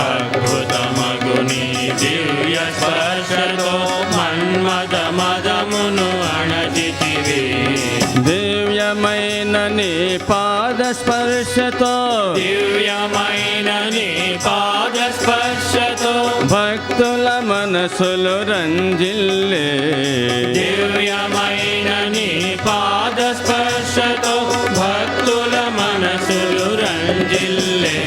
అద్భుతమగుని దివ్య స్పర్శతో మన్మద మదమును అణచితివి. దివ్యమైన నీ పాద స్పర్శతో, దివ్యమైన నీ పాద స్పర్శతో భక్తుల మనసులు రంజిల్లే. దివ్యమైన నీ పాద స్పర్శతో భక్తుల మనసులు రంజిల్లే.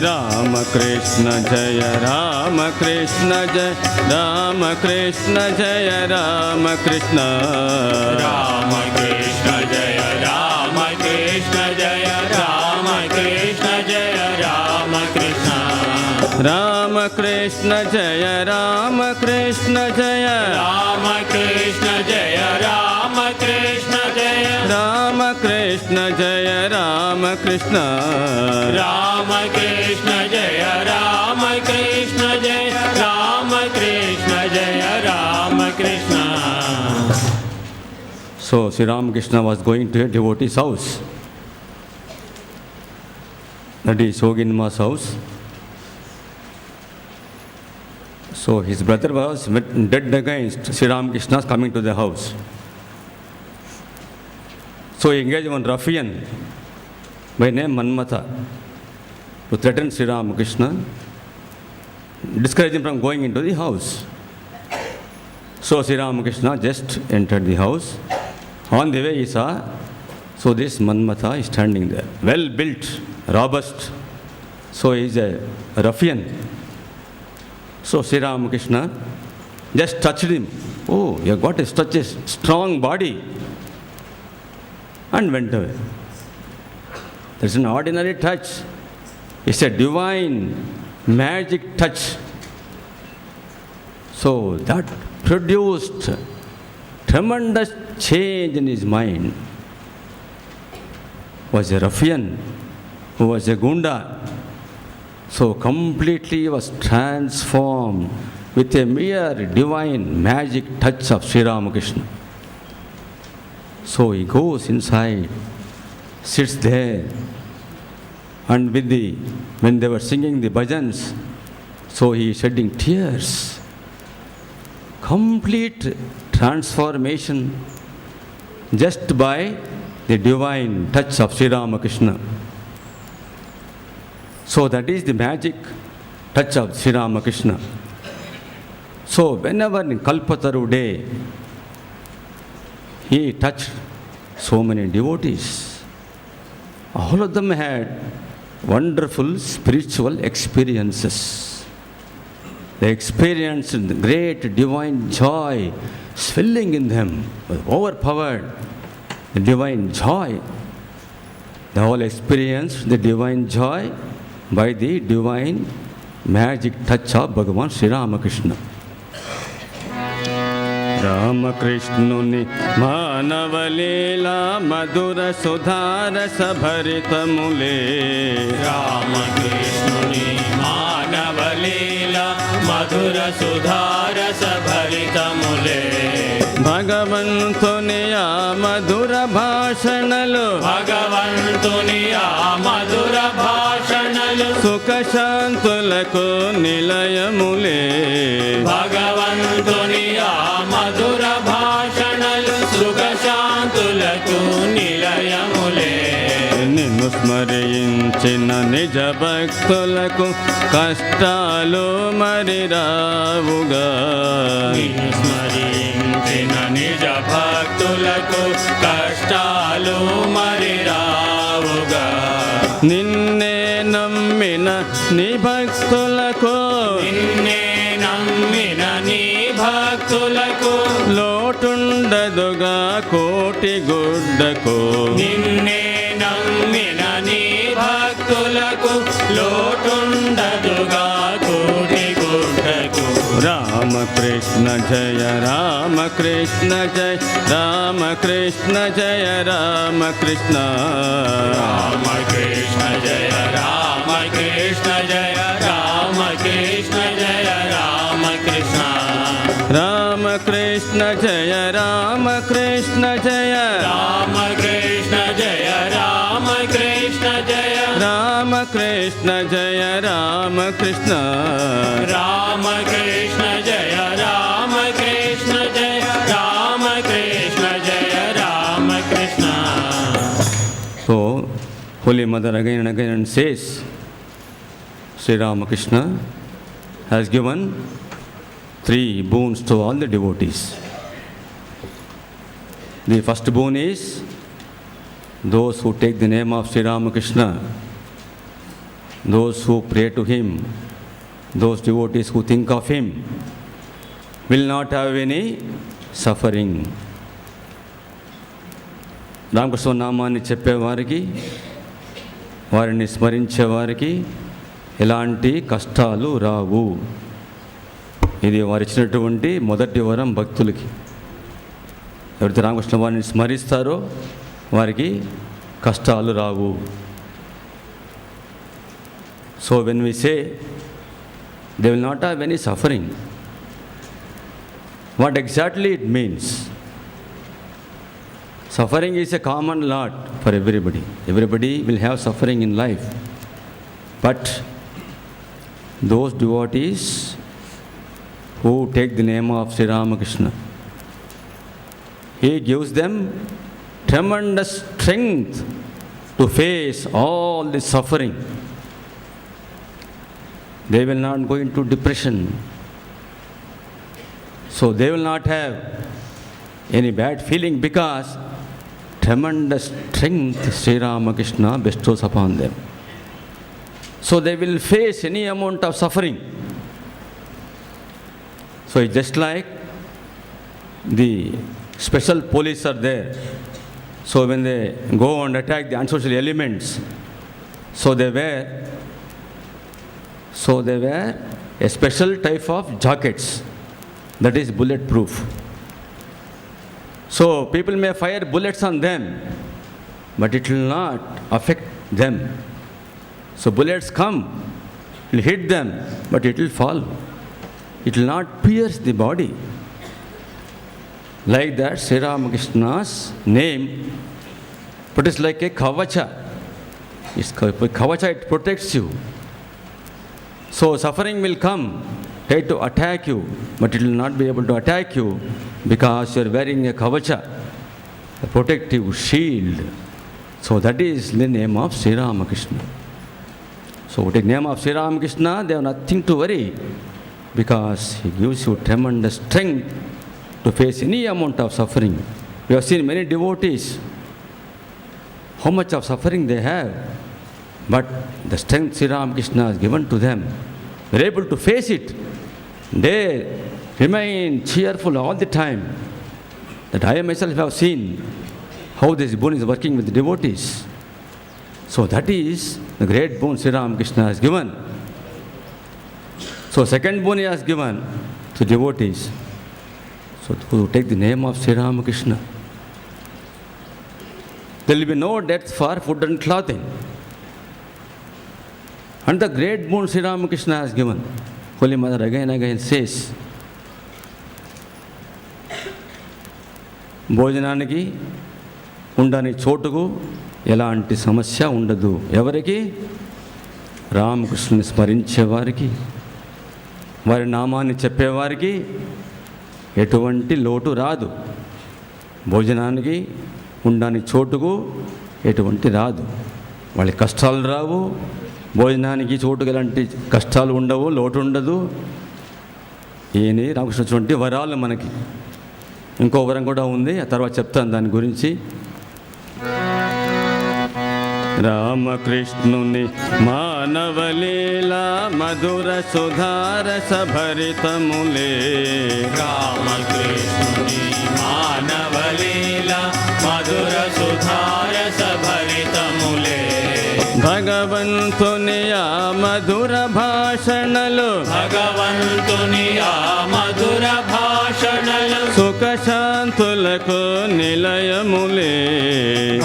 రామకృష్ణ జయ రామకృష్ణ జయ రామకృష్ణ జయ రామకృష్ణ. రామకృష్ణ జయ రామకృష్ణ జయ రామకృష్ణ జయ రామకృష్ణ. రామకృష్ణ జయ రామకృష్ణ జయ రామకృష్ణ జయ రామకృష్ణ జయ రామకృష్ణ జయ రామకృష్ణ. రామకృష్ణ జయ రామకృష్ణ జయ రామకృష్ణ జయ Ramakrishna. So Sri Ramakrishna was going to a devotee's house. That is Yoginma's house. So his brother was dead against Sri Ramakrishna's coming to the house. So he engaged one ruffian by name Manmatha to threaten Sri Ramakrishna, discourage him from going into the house. So Sri Ramakrishna just entered the house. On the way he saw, so this Manmatha is standing there, well built, robust. So he is a ruffian. So Sri Ramakrishna just touched him. Oh, you have got such a strong body. And went away. It's an ordinary touch. It's a divine, magic touch. So that produced tremendous change in his mind. Was a ruffian who was a gunda. So completely was transformed with a mere divine magic touch of Sri Ramakrishna. So he goes inside, sits there, and when they were singing the bhajans, so he is shedding tears. Complete transformation just by the divine touch of Sri Ramakrishna. So that is the magic touch of Sri Ramakrishna. So whenever in Kalpataru day, he touched so many devotees. All of them had wonderful spiritual experiences. They experienced great divine joy swelling in them, overpowered the divine joy. They all experienced the divine joy by the divine magic touch of Bhagavan Sri Ramakrishna. రామకృష్ణుని మానవలీలా మధుర సుధారస భరితములే. రామకృష్ణుని మానవలీలా మధుర సుధారస భరితములే. భగవంతుని ఆ మధుర భాషణలు, భగవంతుని ఆ మధుర భాషణలు సుఖశాంతులకు నిలయములే. భగవంతుని ఆ మధుర భాషణలు సుఖశాంతులకు నిలయములే. నిన్ను స్మరించిన నిజ భక్తులకు కష్టాలు మరి రావుగా. నిన్ను స్మరించిన నిజ భక్తులకు కష్టాలు మరి రావుగా. నిన్నే నమ్మిన నీ భక్తులకు, నిన్నే నమ్మిన నీ భక్తులకు లోటుండదుగా కోటి గుడ్డకు. నిన్నే నమ్మిన నీ భక్తులకు లోటుండదుగా కోటి గుడ్డకు. రామకృష్ణ జయ రామకృష్ణ జయ రామకృష్ణ జయ రామకృష్ణ. రామకృష్ణ జయ రామకృష్ణ జయ రామకృష్ణ జయ రామకృష్ణ. రామకృష్ణ జయ రామకృష్ణ జయ రామకృష్ణ జయ రామకృష్ణ జయ రామకృష్ణ कृष्ण जय राम कृष्ण राम कृष्ण जय राम कृष्ण जय राम कृष्ण जय Ram Krishna. So, Holy Mother again and again says, Sri Ramakrishna has given 3 boons to all the devotees. The first boon is those who take the name of Sri Ramakrishna, those who pray to him, those devotees who think of him will not have any suffering. Ramakrishna నామాన్ని చెప్పేవారికి, వారిని స్మరించేవారికి ఎలాంటి కష్టాలు రావు. ఇది వారు ఇచ్చినటువంటి మొదటి వరం భక్తులకి. ఎవరైతే రామకృష్ణ వారిని స్మరిస్తారో వారికి కష్టాలు రావు. So when we say they will not have any suffering, what exactly it means? Suffering is a common lot for everybody. Everybody will have suffering in life. But those devotees who take the name of Sri Ramakrishna, he gives them tremendous strength to face all the suffering. They will not go into depression. So they will not have any bad feeling because tremendous strength Sri Ramakrishna bestows upon them. So they will face any amount of suffering. So it's just like the special police are there. So when they go and attack the unsocial elements, so they wear a special type of jackets that is bulletproof. So people may fire bullets on them, but it will not affect them. So bullets come, it will hit them, but it will fall. It will not pierce the body. Like that, Sri Ramakrishna's name, but it's like a kavacha. It's kavacha, it protects you. So suffering will come, try to attack you, but it will not be able to attack you because you are wearing a kavacha, a protective shield. So that is the name of Sri Ramakrishna. So with the name of Sri Ramakrishna, they have nothing to worry because he gives you tremendous strength to face any amount of suffering. We have seen many devotees, how much of suffering they have, but the strength Sri Ramakrishna has given to them, they are able to face it. They remain cheerful all the time. That I myself have seen how this boon is working with the devotees. So that is the great boon Sri Ramakrishna has given. So second boon he has given to devotees. So to take the name of Sri Ramakrishna, there will be no debts for food and clothing. And the great boon Sri Ramakrishna has given, Holy Mother again and again says, భోజనానికి ఉండని చోటుకు ఎలాంటి సమస్య ఉండదు. ఎవరికి? రామకృష్ణుని స్మరించేవారికి, వారి నామాన్ని చెప్పేవారికి ఎటువంటి లోటు రాదు. భోజనానికి ఉండని చోటుకు ఎటువంటి రాదు. వాళ్ళకి కష్టాలు రావు, భోజనానికి చోటుకు ఎలాంటి కష్టాలు ఉండవు, లోటు ఉండదు. ఈయన రామకృష్ణ వరాలు మనకి. ఇంకో వరం కూడా ఉంది, ఆ తర్వాత చెప్తాను దాని గురించి. రామకృష్ణుని మానవలీలా మధుర సుధారస భరితములే. రామకృష్ణుని మానవలీలా మధుర సుధారస భరితములే. భగవంతుని ఆ మధుర భాషణలు, భగవంతుని ఆ మధుర భాషణలు సుఖశాంతులకు నిలయములే.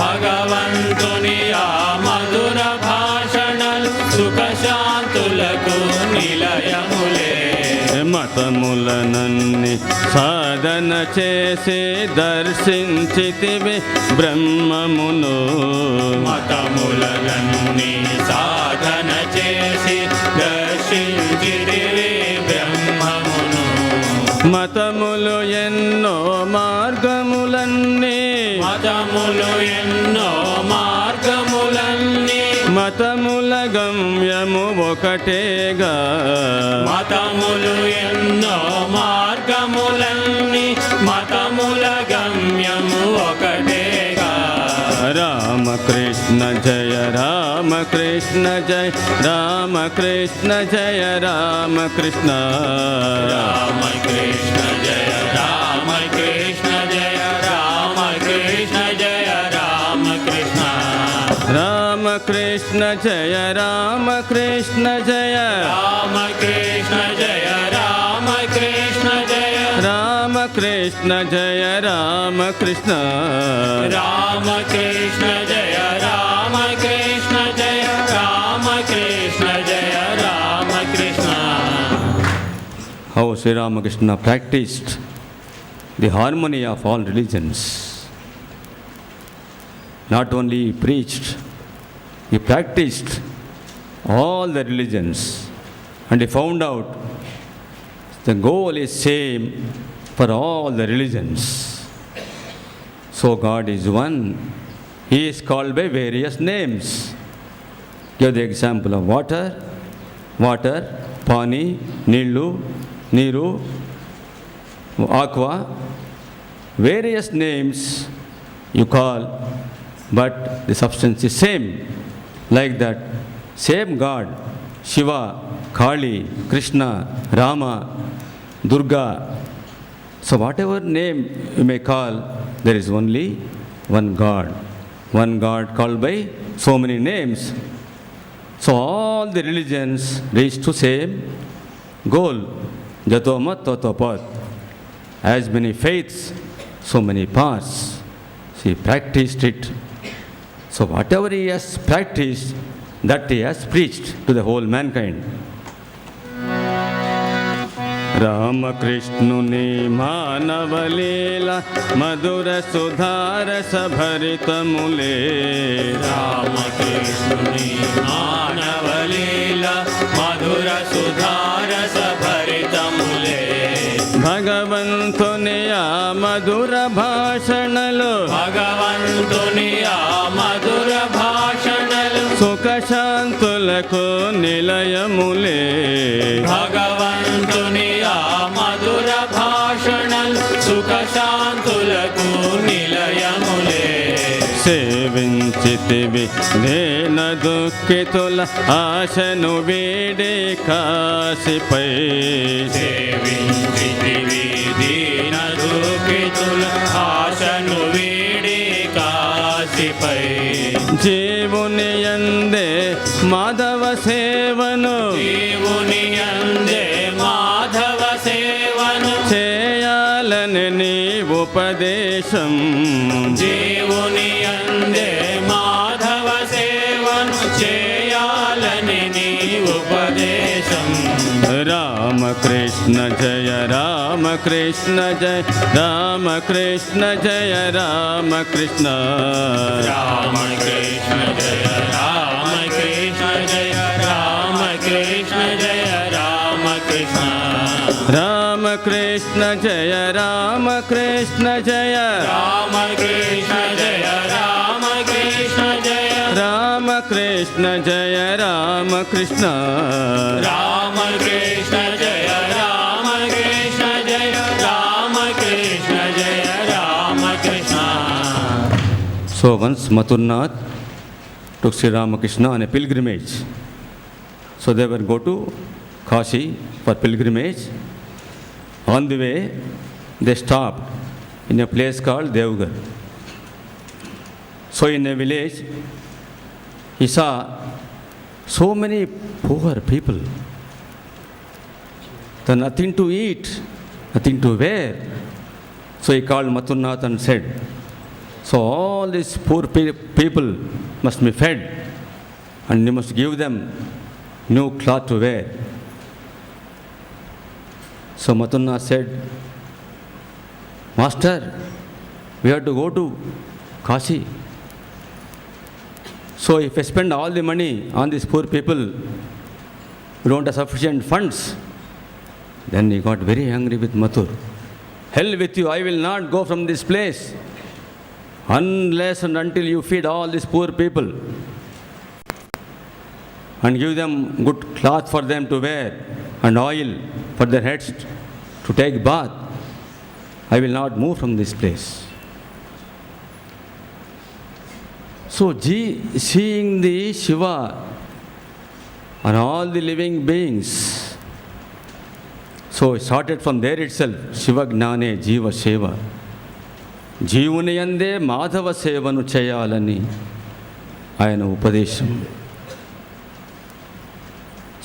భగవంతుని ఆ మధుర భాషణలు సుఖశాంతులకు నిలయములే. మతములనన్ని సాధన చేసి దర్శించితివి బ్రహ్మమును. మతములనన్ని సాధన చేసి దర్శించితివి బ్రహ్మమును. మతములు ఎన్నో మార్గములన్నీ మతములు ఎన్నో మార్గములన్నీ మతముల గమ్యము ఒకటేగా. మతములు ఎన్నో మార్గములన్నీ మతముల గమ్యము ఒకటేగా. రామకృష్ణ జయ రామకృష్ణ జయ రామకృష్ణ జయ రామకృష్ణ. రామకృష్ణ జయ రామకృష్ణ జయ రామకృష్ణ జయ రామకృష్ణ. రామకృష్ణ జయ రామకృష్ణ జయ రామకృష్ణ జయ రామకృష్ణ జయ రామకృష్ణ జయ రామకృష్ణ. రామకృష్ణ జయ రామకృష్ణ జయ రామకృష్ణ జయ Ramakrishna. How Sri Ramakrishna practiced the harmony of all religions. Not only he preached, he practiced all the religions, and he found out the goal is same for all the religions. So God is one. He is called by various names. Give the example of water, pani, Niru, aqua. Various names you call, but the substance is same. Like that, same God, Shiva, Kali, Krishna, Rama, Durga. So whatever name you may call, there is only one God. One God called by so many names. So all the religions reach to same goal. Jatomat Totopat. As many faiths, so many paths. He practiced it. So whatever he has practiced, that he has preached to the whole mankind. రామకృష్ణుని మానవలీల మధుర సుధారస భరితములే. రామకృష్ణుని మానవలీల మధుర సుధారస భరితములే. భగవంతుని ఆ మధుర భాషణలు భగవంతుని ఆ మధుర భాషణలు సుఖశాంతులకు నిలయములే. భగవంతుని ఆ మధుర భాషణలు సుఖశాంతులకు నిలయములే. సేవించితివి దేన దుఃఖితుల ఆశను వీడి కాశిపై. సేవించితివి దీన దుఃఖితుల ఆశను వీడి కాశిపై. జీవుని యందే మాధవ సేవను జీవుని యందే మాధవ సేవను చేయాలని నీ ఉపదేశం. జీవుని యందే మాధవ సేవను చేయాలని నీ ఉపదేశం. రామకృష్ణ జయ రామకృష్ణ జయ రామకృష్ణ జయ రామకృష్ణ. రామకృష్ణ జయ రామకృష్ణ జయ రామకృష్ణ జయ రామకృష్ణ. రామకృష్ణ జయ రామకృష్ణ జయ రామకృష్ణ జయ రామకృష్ణ జయ రామకృష్ణ జయ రామకృష్ణ. రామకృష్ణ జయ రామకృష్ణ జయ రామకృష్ణ జయ Ramakrishna. So once Mathurnath took Sri Ramakrishna on a pilgrimage. So they were go to Kashi for pilgrimage. On the way, they stopped in a place called Devgarh. So in a village, he saw so many poor people. They had nothing to eat, nothing to wear. So he called Mathurnath and said, so all these poor people must be fed, and you must give them new cloth to wear. So Matunna said, Master, we have to go to Kashi. So if I spend all the money on these poor people who don't have sufficient funds, then he got very angry with Mathur. Hell with you, I will not go from this place unless and until you feed all these poor people and give them good cloth for them to wear and oil for their heads to take bath. I will not move from this place. So seeing the Shiva and all the living beings, so it started from there itself, Shiva Gnane Jiva Seva. జీవుని యందే మాధవ సేవను చేయాలని ఆయన ఉపదేశం.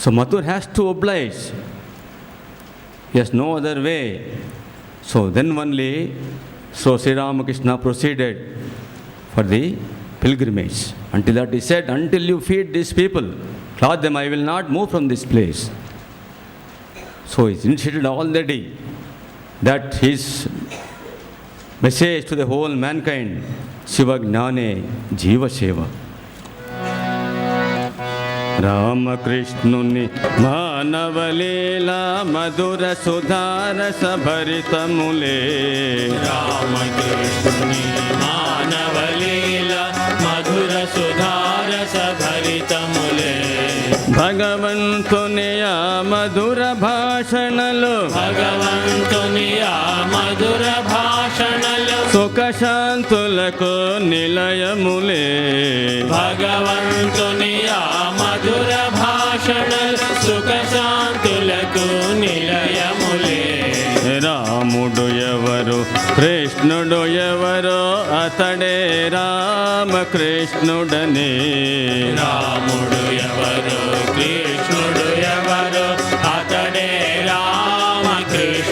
So Mathur has to oblige. He has no other way. So then only, so Sri Ramakrishna proceeded for the pilgrimage. Until that he said, until you feed these people, clothe them, I will not move from this place. So he's initiated already that his message to the whole mankind, Shiva Gnane Jiva Seva. రామకృష్ణుని మానవలీలా మధుర సుధారస భరితములే. రామకృష్ణుని మానవలీల మధుర సుధారస భరితములే. భగవంతుని ఆ మధుర భాషణలు, భగవంతుని ఆ మధుర భాషణలు సుఖశాంతులకు నిలయములే. భగవంతుని ఆ మధుర భాషణలు సుఖశాంతులకు నిలయములే. రాముడు ఎవరు కృష్ణుడు ఎవరో అతడే రామకృష్ణుడని. రాముడు ఎవరు కృష్ణుడు ఎవరు అతడే రామకృష్ణుడని.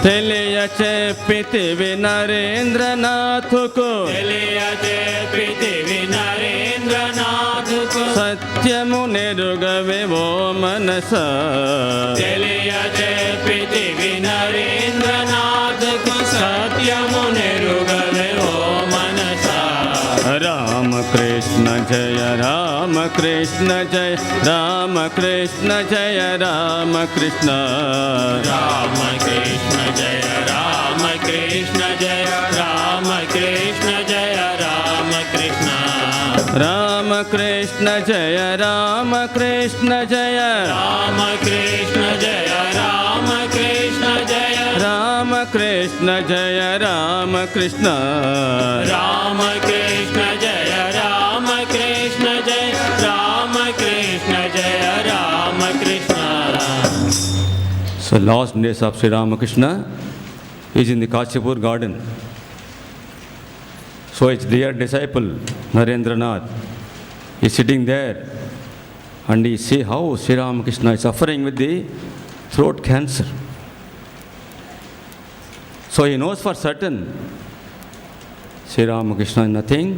తెలియ చెప్పితివి నరేంద్రనాథుకు, తెలియజేపితివి నరేంద్రనాథుకు. సత్యము నెరుగవే ఓ మనస. తెలియజేపితివి నరేంద్రనాథుకు. సత్యము నెరుగవే ఓ మనస. రామకృష్ణ జయ రామకృష్ణ జయ రామకృష్ణ జయ రామకృష్ణ. రామకృష్ణ జయ రామకృష్ణ జయ రామకృష్ణ జయ రామకృష్ణ. రామకృష్ణ జయ రామకృష్ణ జయ రామకృష్ణ జయ రామకృష్ణ జయ రామకృష్ణ జయ రామకృష్ణ. రామకృష్ణ జయ రామకృష్ణ జయ రామకృష్ణ జయ Ramakrishna. So last days of Sri Ramakrishna is in the Kashipur garden. So his dear disciple Narendranath is sitting there and he see how Sri Ramakrishna is suffering with the throat cancer. So he knows for certain Sri Ramakrishna is nothing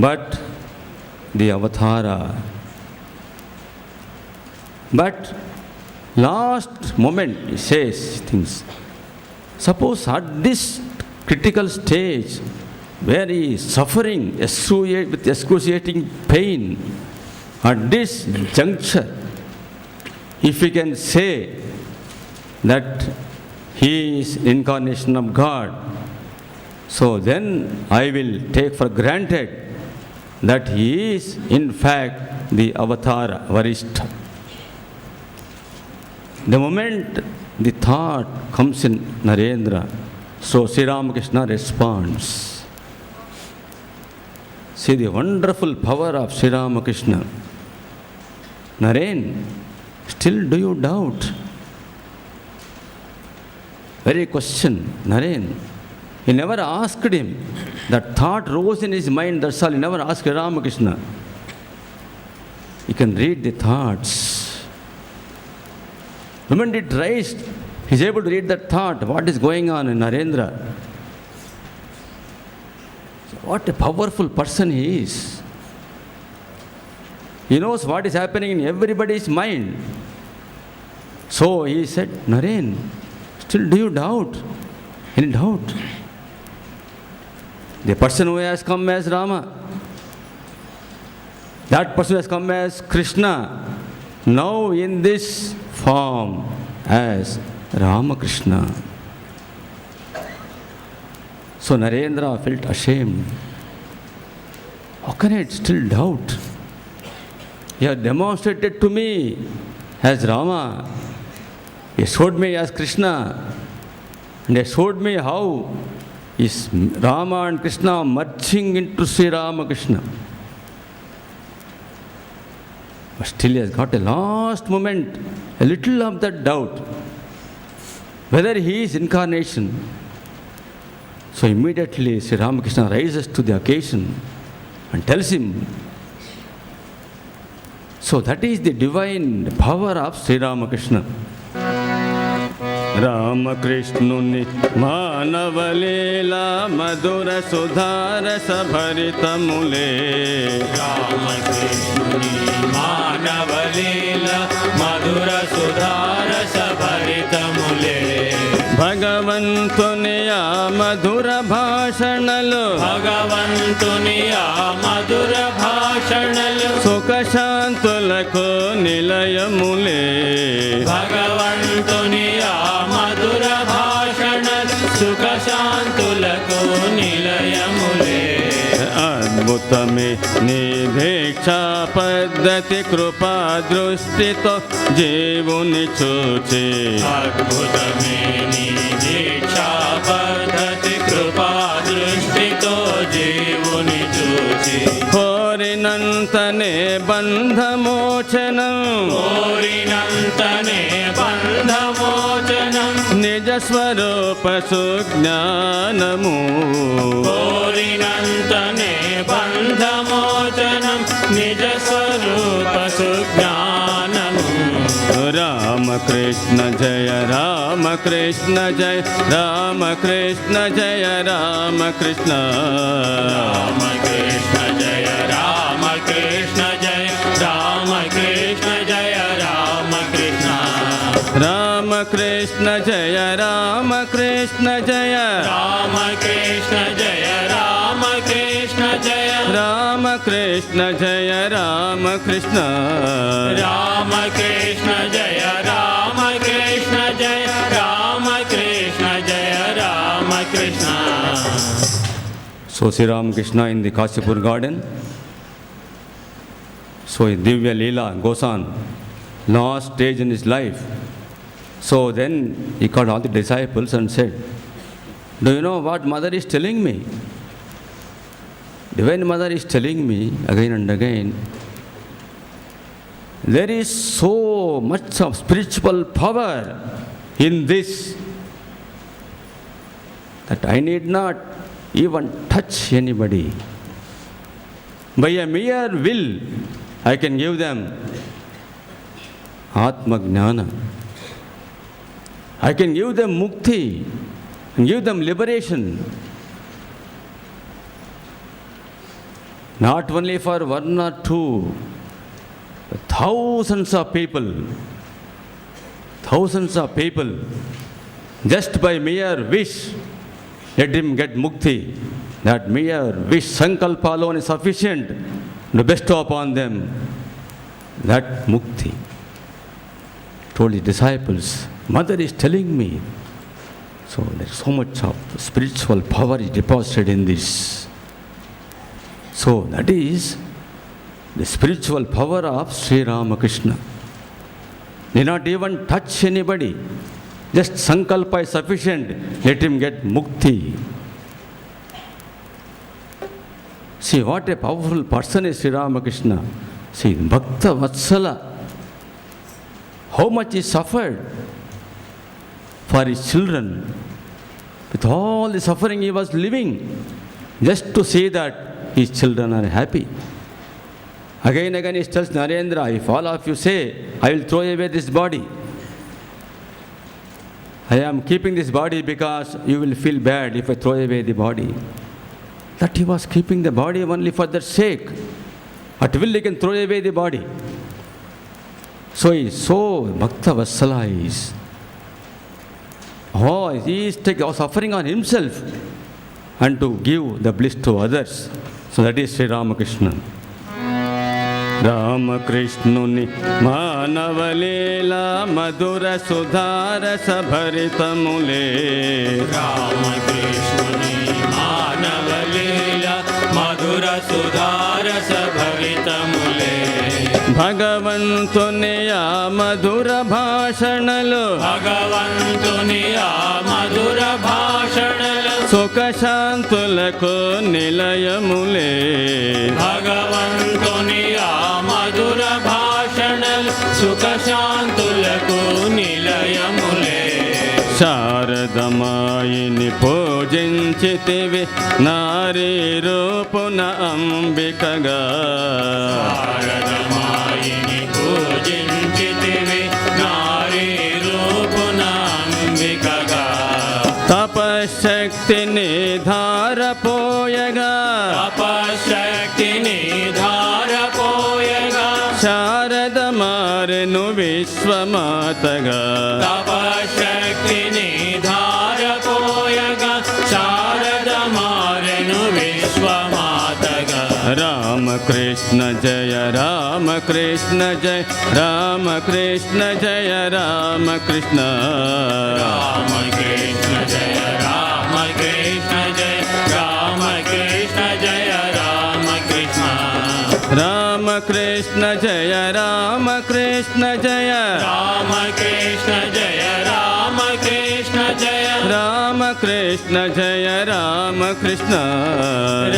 but the avatara. But last moment he says things. Suppose at this critical stage where he is suffering with excruciating pain, at this juncture, if we can say that he is incarnation of God, so then I will take for granted that he is in fact the avatara, Varishta. The moment the thought comes in Narendra, so Sri Ramakrishna responds. See the wonderful power of Sri Ramakrishna. Naren, still do you doubt? Very question, Naren. He never asked him. That thought rose in his mind, that's all. He never asked Ramakrishna. You can read the thoughts. The moment it raised, he is able to read that thought, what is going on in Narendra. What a powerful person he is. He knows what is happening in everybody's mind. So he said, Naren, still do you doubt? Any doubt? The person who has come as Rama, that person has come as Krishna, now in this form as Ramakrishna. So Narendra felt ashamed. How can I still doubt? He has demonstrated to me as Rama. He showed me as Krishna. And he showed me how is Rama and Krishna merging into Sri Ramakrishna. But still he has got a last moment, a little of that doubt, whether he is incarnation. So immediately Sri Ramakrishna rises to the occasion and tells him. So that is the divine power of Sri Ramakrishna. Ramakrishnuni Manavalela Madhura Sudharasa Bharitamule. Ramakrishnuni Manavalela Madhura Sudharasa Bharitamule. భగవంతునియా మధుర భాషణలు భగవంతునియా మధుర భాషణలు సుఖశాంతులకు నిలయములే. భగవంతునియా మధుర భాషణలు సుఖశాంతులకు నిలయములే. అద్భుతమే నీ దీక్షా పద్ధతి కృపా దృష్టితో జీవుని చూచి. అద్భుతమే నీ దీక్షా పద్ధతి కృపా దృష్టితో జీవుని చూచి. కోరినంతనే బంధమోచనం కోరినంతనే బంధమోచనం నిజ స్వరూప సుజ్ఞానము. కోరినంతనే బంధమోచనం నిజ స్వరూప సుజ్ఞానము. రామకృష్ణ జయ రామకృష్ణ జయ రామకృష్ణ జయ రామకృష్ణ. రామకృష్ణ జయ రామకృష్ణ జయ రామకృష్ణ జయ రామకృష్ణ. రామకృష్ణ జయ రామకృష్ణ జయ రామకృష్ణ జయ రామకృష్ణ జయ రామకృష్ణ జయ రామకృష్ణ. రామకృష్ణ జయ రామకృష్ణ జయ రామకృష్ణ జయ Ramakrishna. So Sri Ramakrishna in the Kashipur garden. So Divya Leela goes on, last stage in his life. So then he called all the disciples and said, do you know what mother is telling me? Divine Mother is telling me again and again, there is so much of spiritual power in this that I need not even touch anybody. By a mere will, I can give them Atma Gnana. I can give them Mukti and give them liberation. Not only for one or two, but thousands of people, just by mere wish, let him get Mukti. That mere wish, Sankalpa alone is sufficient to bestow upon them that Mukti. Told his disciples, Mother is telling me. So there is so much of spiritual power is deposited in this. So that is the spiritual power of Sri Ramakrishna. They not even touch anybody. Just Sankalpa is sufficient. Let him get Mukti. See what a powerful person is Sri Ramakrishna. See, Bhakta Vatsala, how much he suffered for his children. With all the suffering he was living, just to see that his children are happy. Again he tells Narendra, if all of you say, I will throw away this body. I am keeping this body because you will feel bad if I throw away the body. That he was keeping the body only for that sake. At will he can throw away the body. So he is so Bhakta Vatsala is. Oh, he is taking suffering on himself and to give the bliss to others. So that is Sri Ramakrishna. రామకృష్ణుని మానవలీల మధుర సుధారస భరితములే. రామకృష్ణుని మానవలీల మధుర సుధారస భరితములే. భగవంతుని ఆ మధుర భాషణలు, భగవంతుని ఆ మధుర భాషణలు సుఖశాంతులకు నిలయములే. భగవంతుని ఆ మధుర భాషణలు సుఖశాంతులకు నిలయములే. శారదమాయిని పూజించితివి నారీ రూపున అంబికగా. శారదమాయిని పూజించితివి నారీ రూపున అంబికగా. తపశక్తిని ధారపోయగా, తపశక్తిని ధారపోయగా. శారద మారెను విశ్వమాతగా. తపశక్తిని ధారపోయగా శారద మారెను విశ్వమాతగా. రామకృష్ణ జయ రామకృష్ణ జయ రామకృష్ణ జయ రామకృష్ణ. రామకృష్ణ జయ రామకృష్ణ జయ రామకృష్ణ జయ రామకృష్ణ. రామకృష్ణ జయ రామకృష్ణ జయ రామకృష్ణ జయ రామకృష్ణ జయ రామకృష్ణ జయ రామకృష్ణ.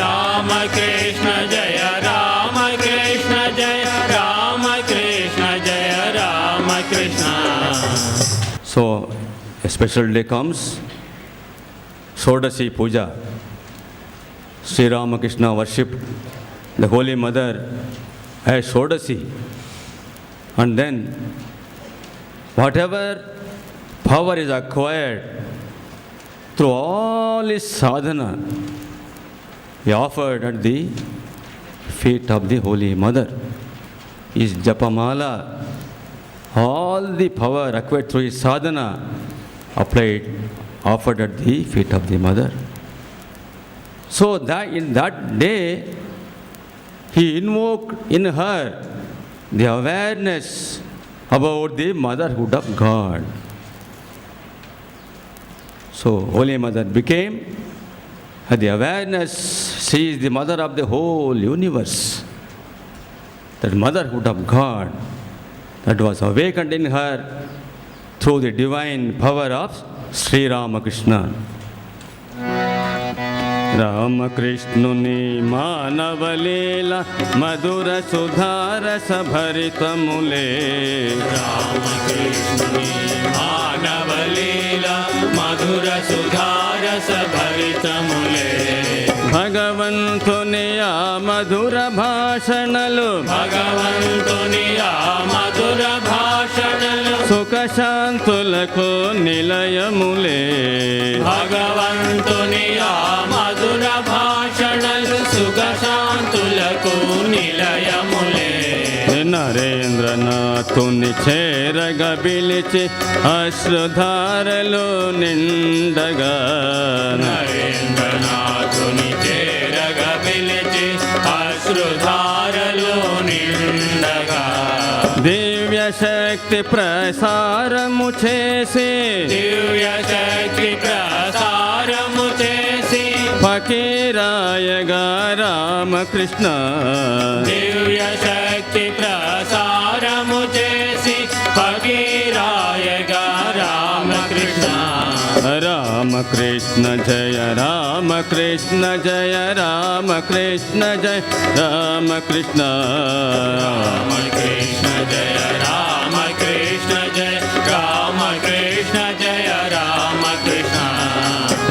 రామకృష్ణ జయ రామకృష్ణ జయ రామకృష్ణ జయ Ramakrishna. So a special day comes, Shodasi Puja. Sri Ramakrishna worshipped the Holy Mother as Shodasi. And then whatever power is acquired through all his sadhana, he offered at the feet of the Holy Mother. His Japamala, all the power acquired through his sadhana, applied, offered at the feet of the Mother. So that in that day, he invoked in her the awareness about the motherhood of God. So Holy Mother became the awareness, she is the mother of the whole universe. That motherhood of God that was awakened in her through the divine power of Sri Ramakrishna. రామకృష్ణుని మానవలీల మధుర సుధారస భరితములే. రామకృష్ణుని మానవలీల మధుర సుధారస భరితములే. భగవంతుని ఆ మధుర భాషణలు, భగవంతుని ఆ మధుర భాషణలు సుఖశాంతులకు నిలయములే. భగవంతుని ఆ మధుర భాషణలు సుఖశాంతులకు నిలయములే. నరేంద్రనాథుని చేరగ పిలిచి అశ్రుధారలు నిండగా. నరేంద్రనాథుని చేరగ పిలిచి అశ్రుధారలు నిండగా. దివ్య శక్తి ప్రసారము చేసి, దివ్య శక్తి ప్రసారము చేసి ఫకీరాయగా రామకృష్ణ. దివ్య శక్తి ప్రసారము చేసి ఫకీరాయగా రామకృష్ణ. రామకృష్ణ జయ రామకృష్ణ జయ రామకృష్ణ జయ రామకృష్ణ. రామకృష్ణ జయ రామకృష్ణ జయ రామకృష్ణ జయ రామకృష్ణ.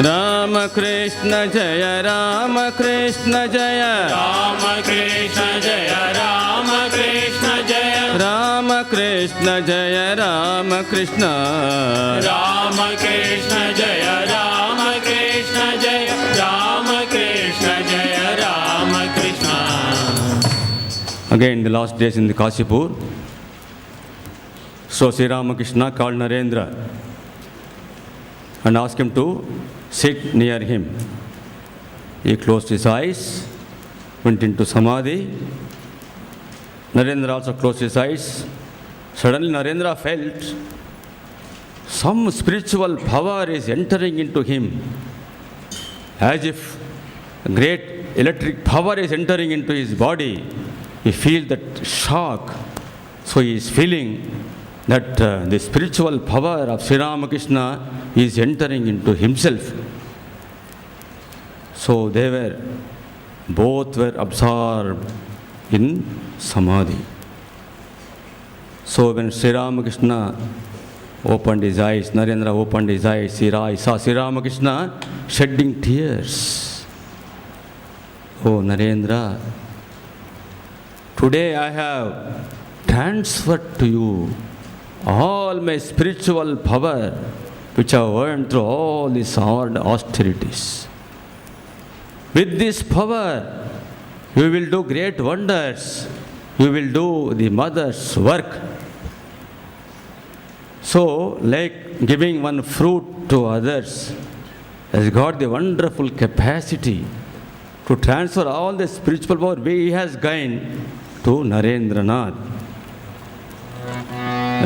రామకృష్ణ జయ రామకృష్ణ జయ రామకృష్ణ జయ రామకృష్ణ జయ రామకృష్ణ జయ రామకృష్ణ. రామకృష్ణ జయ రామకృష్ణ జయ రామకృష్ణ జయ Ramakrishna. Again, the last days in the Kashipur, So Sri Ramakrishna called Narendra and asked him to sit near him. He closed his eyes, went into samadhi. Narendra also closed his eyes. Suddenly Narendra felt some spiritual power is entering into him, as if great electric power is entering into his body. He feels that shock. So he is feeling that the spiritual power of Sri Ramakrishna is entering into himself. So both were absorbed in samadhi. So when Sri Ramakrishna opened his eyes, Narendra opened his eyes, he saw Sri Ramakrishna shedding tears. Oh Narendra, today I have transferred to you all my spiritual power which I have earned through all these hard austerities. With this power, you will do great wonders. You will do the mother's work. So, like giving one fruit to others, has got the wonderful capacity to transfer all the spiritual power he has gained to Narendranath.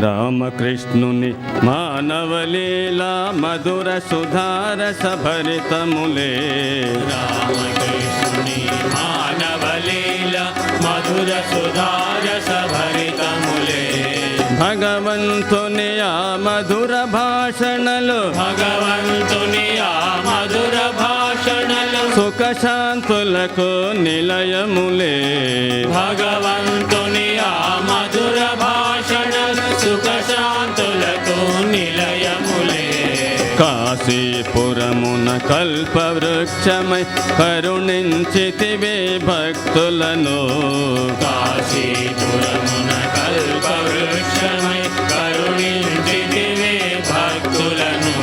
రామకృష్ణుని మానవలీలా మధుర సుధారస భరితములే రామకృష్ణుని మానవలీల మధుర సుధారస భరితములే భగవంతుని ఆ మధుర భాషణలు భగవంతుని ఆ మధుర భాషణలు సుఖ శాంతులకు నిలయములే భగవంతుని ఆ మధుర భాషణలు సుఖ శాంతులకు నిలయములే కాశీపురమున కల్పవృక్షమై కరుణించితివే భక్తులను కాశీపురమున కల్పవృక్షమై కరుణించితివే భక్తులను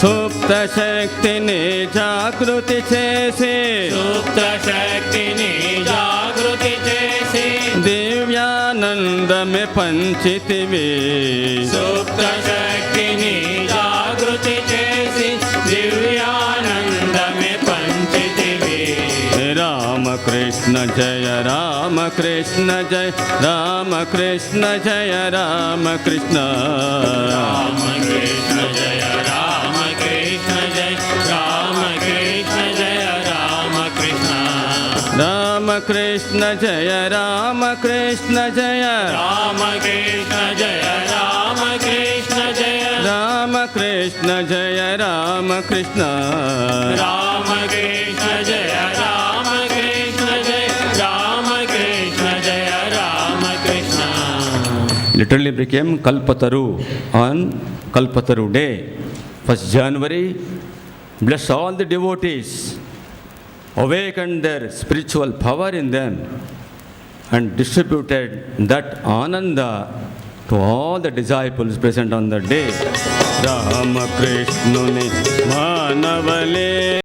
సుప్త శక్తిని జాగృతి చేసి సుప్త శక్తిని జాగృతి చేసి దివ్యానందమే పంచితివే సుప్త శక్తిని జాగృతి చేసి దివ్యానందమే పంచితివి రామకృష్ణ జయ రామకృష్ణ జయ రామకృష్ణ జయ రామకృష్ణ రామకృష్ణ జయ రామకృష్ణ జయ రామకృష్ణ జయ రామకృష్ణ రామకృష్ణ జయ రామకృష్ణ జయ రామకృష్ణ జయ రామకృష్ణ జయ రామకృష్ణ జయ రామకృష్ణ రామకృష్ణ జయ రామకృష్ణ జయ రామకృష్ణ జయ Ramakrishna Literally became Kalpataru on Kalpataru day, 1st January. Bless all the devotees, awakened their spiritual power in them and distributed that Ananda to all the disciples present on the day. Ramakrishna Manavale